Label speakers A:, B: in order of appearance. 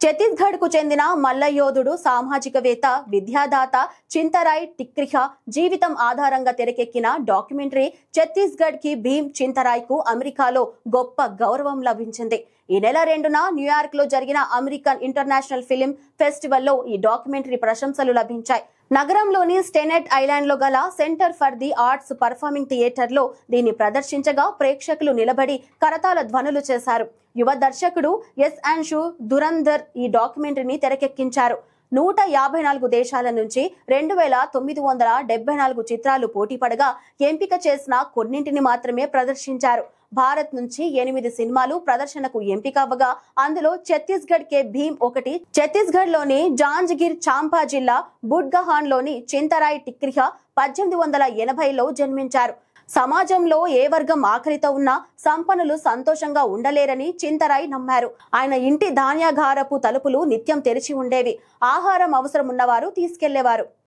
A: ఛత్తీస్గఢ్ కు చెందిన మల్లయోధుడు, సామాజికవేత్త, విద్యాదాత చింతరాయ్ టిక్రిహ జీవితం ఆధారంగా తెరకెక్కిన డాక్యుమెంటరీ ఛత్తీస్గఢ్ కి భీమ్ చింతరాయ్ కు అమెరికాలో గొప్ప గౌరవం లభించింది. ఈ నెల 2న న్యూయార్క్ లో జరిగిన అమెరికన్ ఇంటర్నేషనల్ ఫిల్మ్ ఫెస్టివల్లో ఈ డాక్యుమెంటరీ ప్రశంసలు లభించాయి. నగరంలోని స్టెనెట్ ఐలాండ్ లో గల centre for the arts performing theatre లో దీన్ని ప్రదర్శించగా ప్రేక్షకులు నిలబడి కరతాళ ధ్వనులు చేశారు. యువ దర్శకుడు ఎస్.అన్షు దురందర్ ఈ డాక్యుమెంటరీని తెరకెక్కించారు. 154 దేశాల నుంచి 2974 చిత్రాలు పోటీపడగా ఎంపిక చేసిన కొన్నింటిని మాత్రమే ప్రదర్శించారు. భారత్ నుంచి 8 సినిమాలు ప్రదర్శనకు ఎంపిక అవ్వగా అందులో ఛత్తీస్గఢ్ కే భీమ్ ఒకటి. ఛత్తీస్గఢ్ లోని జాంజ్గిర్ చాంపా జిల్లా బుడ్గహాన్ లోని చింతరాయ్ టిక్రిహ 1880లో జన్మించారు. సమాజంలో ఏ వర్గం ఆకలితో ఉన్నా సంపన్నులు సంతోషంగా ఉండలేరని చింతరాయ్ నమ్మారు. ఆయన ఇంటి ధాన్యాగారపు తలుపులు నిత్యం తెరిచి ఉండేవి. ఆహారం అవసరం ఉన్నవారు తీసుకెళ్లేవారు.